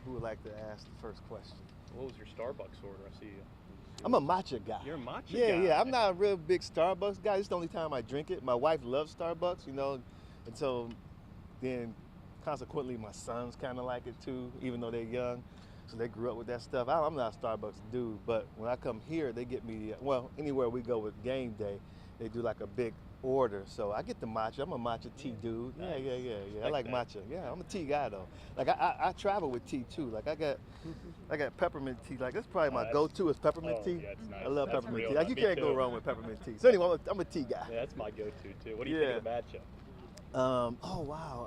Who would like to ask the first question? What was your Starbucks order? I see you. I'm a matcha guy. You're a matcha yeah, guy. Yeah. I'm not a real big Starbucks guy. This is the only time I drink it. My wife loves Starbucks, and so then consequently my sons kind of like it too, even though they're young. So they grew up with that stuff. I'm not a Starbucks dude, but when I come here, they get me, well, anywhere we go with Game Day, they do like a big order. So I get the matcha. I'm a matcha tea dude. Nice. Yeah. I like that. matcha. Yeah, I'm a tea guy though. Like I travel with tea too. Like I got peppermint tea. Like that's probably my go-to is peppermint tea. Yeah, it's nice. I love That's peppermint real. tea. Like you Me can't too. go wrong with peppermint tea. So anyway, I'm a tea guy. Yeah, that's my go-to too. What do you think of the matchup? Oh wow.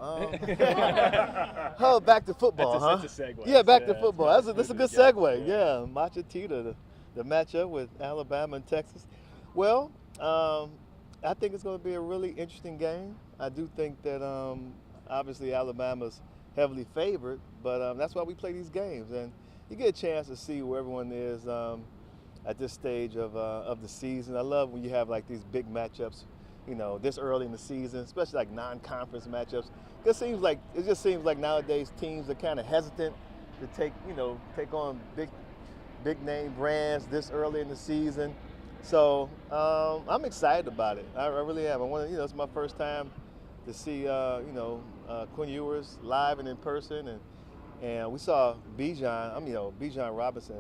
Oh, back to football, That's a segue. Yeah, back to Yeah, football. That's a good segue. Yeah. Yeah, matcha tea to the matchup with Alabama and Texas. Well, I think it's going to be a really interesting game. I do think that obviously Alabama's heavily favored, but that's why we play these games, and you get a chance to see where everyone is at this stage of the season. I love when you have like these big matchups, this early in the season, especially like non-conference matchups. It just seems like nowadays teams are kind of hesitant to take on big name brands this early in the season. So I'm excited about it. I really am. I want to, it's my first time to see, Quinn Ewers live and in person, and we saw Bijan. Bijan Robinson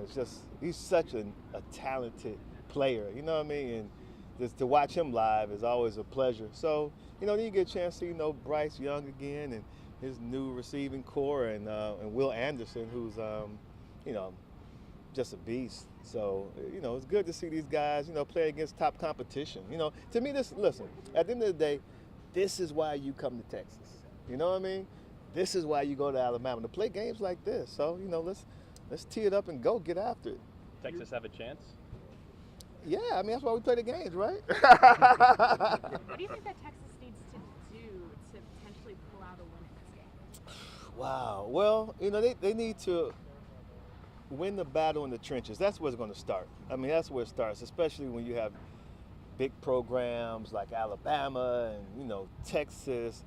he's such a talented player. You know what I mean? And just to watch him live is always a pleasure. So then you get a chance to see Bryce Young again and his new receiving core, and Will Anderson, who's just a beast. So, it's good to see these guys, play against top competition. To me, listen, at the end of the day, this is why you come to Texas. You know what I mean? This is why you go to Alabama, to play games like this. So, let's tee it up and go get after it. Texas have a chance? Yeah, that's why we play the games, right? What do you think that Texas needs to do to potentially pull out a win in this game? Wow. Well, they need to win the battle in the trenches. That's where it's going to start. That's where it starts, especially when you have big programs like Alabama and, Texas.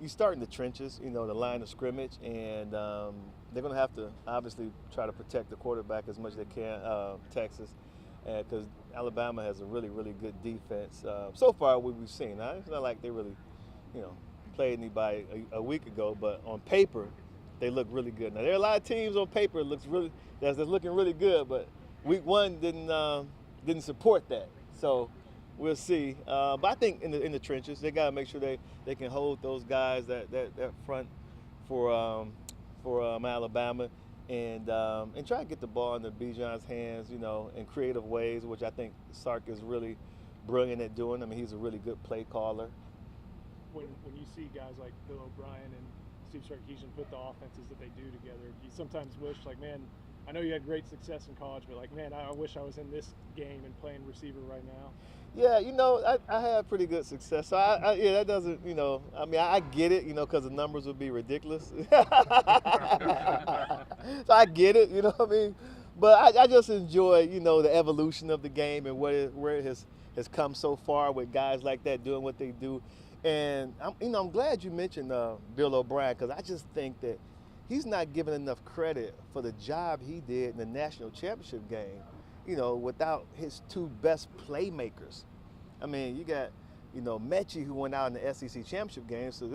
You start in the trenches, the line of scrimmage, and they're going to have to obviously try to protect the quarterback as much as they can, Texas, because Alabama has a really, really good defense. So far, what we've seen. It's not like they really, played anybody a week ago, but on paper, they look really good. Now, there are a lot of teams on paper that's looking really good, but week one didn't support that. So we'll see. But I think in the trenches, they got to make sure they can hold those guys that front for Alabama, and try to get the ball into Bijan's hands, in creative ways, which I think Sark is really brilliant at doing. He's a really good play caller. When you see guys like Bill O'Brien and Steve Sarkisian put the offenses that they do together, you sometimes wish, like, man, I know you had great success in college, but like, man, I wish I was in this game and playing receiver right now. Yeah, I had pretty good success. So that doesn't, I get it, because the numbers would be ridiculous. So I get it, But I just enjoy, the evolution of the game and where it has come so far with guys like that doing what they do. And I'm glad you mentioned Bill O'Brien, because I just think that he's not given enough credit for the job he did in the national championship game, without his two best playmakers. You got, Mechie, who went out in the SEC championship game, so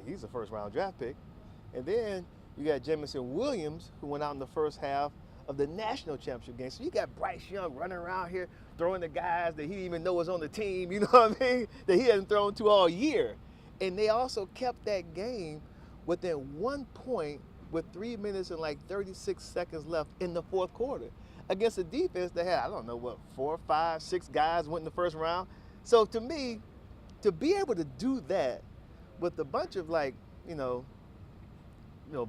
he's a first-round draft pick. And then you got Jamison Williams, who went out in the first half of the national championship game. So you got Bryce Young running around here throwing the guys that he didn't even know was on the team, that he hadn't thrown to all year. And they also kept that game within 1 point with 3 minutes and like 36 seconds left in the fourth quarter against a defense that had, 4, 5, 6 guys went in the first round. So to me, to be able to do that with a bunch of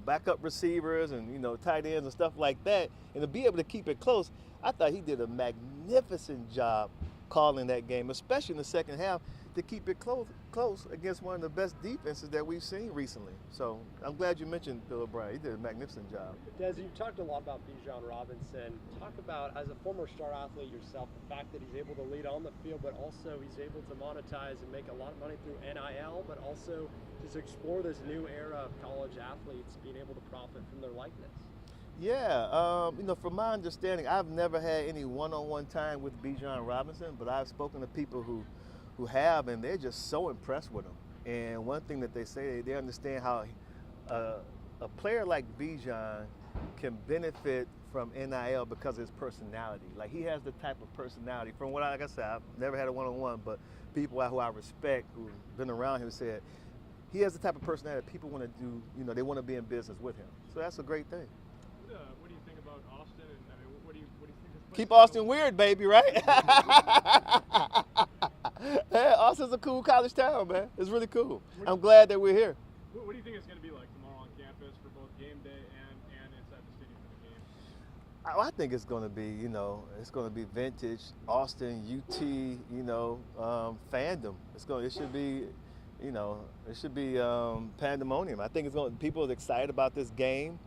backup receivers and, tight ends and stuff like that, and to be able to keep it close, I thought he did a magnificent job calling that game, especially in the second half, to keep it close against one of the best defenses that we've seen recently. So I'm glad you mentioned Bill O'Brien. He did a magnificent job. Des, you've talked a lot about Bijan Robinson. Talk about, as a former star athlete yourself, the fact that he's able to lead on the field, but also he's able to monetize and make a lot of money through NIL, but also just explore this new era of college athletes being able to profit from their likeness. Yeah, from my understanding, I've never had any one-on-one time with Bijan Robinson, but I've spoken to people who have, and they're just so impressed with him. And one thing that they say, they understand how a player like Bijan can benefit from NIL because of his personality. Like, he has the type of personality. From what, like I said, I've never had a one-on-one, but people who I respect, who've been around him, said he has the type of personality that people want to do, they want to be in business with him. So that's a great thing. What do you think about Austin? And I mean, what do you think? Keep Austin weird, baby, right? Yeah, Austin's a cool college town, man. It's really cool. I'm glad that we're here. What do you think it's going to be like tomorrow on campus for both game day and inside the stadium for the game? I think it's going to be, it's going to be vintage Austin UT, fandom. It should be, pandemonium. I think people are excited about this game.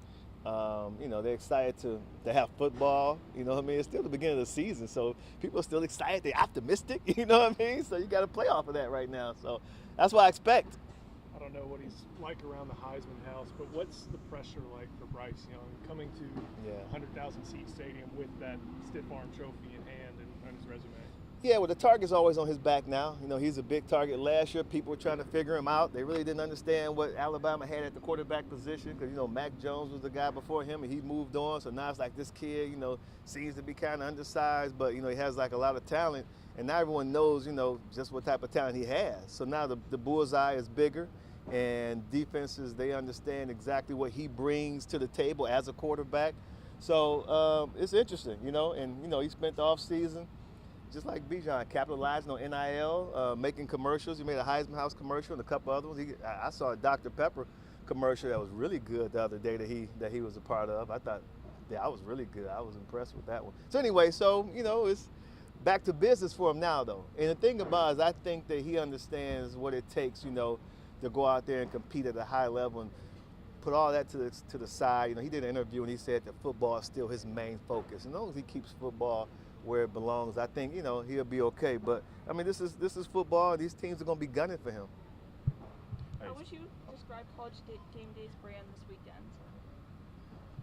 They're excited to have football. You know what I mean? It's still the beginning of the season, so people are still excited. They're optimistic. You know what I mean? So you got to play off of that right now. So that's what I expect. I don't know what he's like around the Heisman house, but what's the pressure like for Bryce Young coming to a 100,000 seat stadium with that stiff arm trophy in hand and on his resume? Yeah, well, the target's always on his back now. He's a big target. Last year, people were trying to figure him out. They really didn't understand what Alabama had at the quarterback position because, Mac Jones was the guy before him, and he moved on. So now it's like this kid, seems to be kind of undersized, but, he has like a lot of talent. And now everyone knows, just what type of talent he has. So now the bullseye is bigger, and defenses, they understand exactly what he brings to the table as a quarterback. So it's interesting, and, he spent the offseason just like Bijan, capitalizing on NIL, making commercials. He made a Heisman House commercial and a couple other ones. I saw a Dr. Pepper commercial that was really good the other day that he was a part of. I thought, I was really good. I was impressed with that one. So anyway, it's back to business for him now, though. And the thing about it is I think that he understands what it takes, to go out there and compete at a high level and put all that to the side. He did an interview and he said that football is still his main focus. As long as he keeps football where it belongs, I think, he'll be okay. But, I mean, this is football. These teams are going to be gunning for him. How would you describe College Game Day's brand this weekend?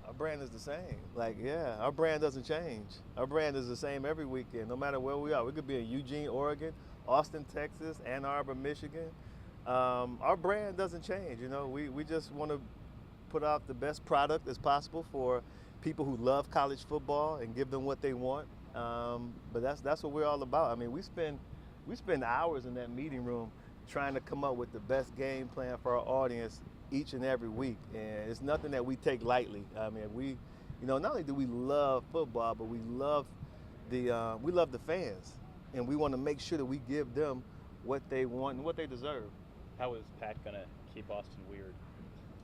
Our brand is the same. Our brand doesn't change. Our brand is the same every weekend, no matter where we are. We could be in Eugene, Oregon, Austin, Texas, Ann Arbor, Michigan. Our brand doesn't change. We just want to put out the best product as possible for people who love college football and give them what they want. But that's what we're all about. I mean, we spend hours in that meeting room trying to come up with the best game plan for our audience each and every week, and it's nothing that we take lightly. I mean, we, not only do we love football, but we love the fans, and we want to make sure that we give them what they want and what they deserve. How is Pat gonna keep Austin weird?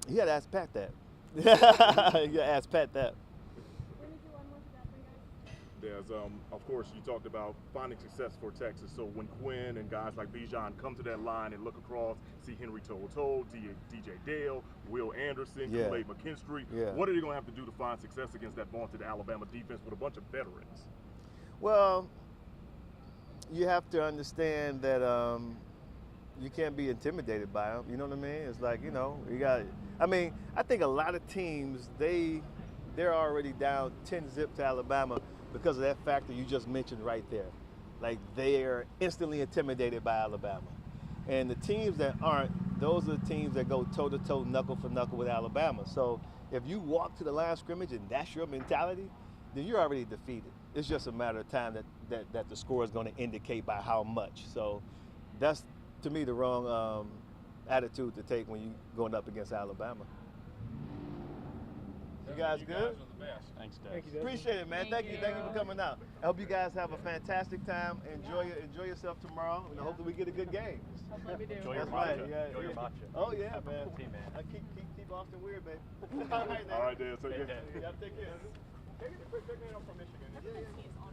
You gotta ask Pat that. You gotta ask Pat that. There's, of course, you talked about finding success for Texas. So when Quinn and guys like Bijan come to that line and look across, see Henry To'oTo'o, DJ Dale, Will Anderson, Kool-Aid McKinstry, what are they going to have to do to find success against that vaunted Alabama defense with a bunch of veterans? Well, you have to understand that you can't be intimidated by them. You know what I mean? It's like, you got. I mean, I think a lot of teams they're already down 10-0 to Alabama because of that factor you just mentioned right there. Like, they're instantly intimidated by Alabama. And the teams that aren't, those are the teams that go toe-to-toe, knuckle for knuckle with Alabama. So if you walk to the line of scrimmage and that's your mentality, then you're already defeated. It's just a matter of time that the score is going to indicate by how much. So that's, to me, the wrong attitude to take when you're going up against Alabama. You guys good? Thanks, Des. Thank you, Des. Appreciate it, man. Thank you for coming out. I hope you guys have a fantastic time. Enjoy yourself tomorrow, and hopefully we get a good game. Hopefully we do. Enjoy your That's matcha. right. Enjoy your matcha. Oh yeah, man. Team, man. Keep Austin weird, baby. All right, All right, Dan. So Hey, you Dan. Y'all take care. Take it from Michigan. Everyone sees on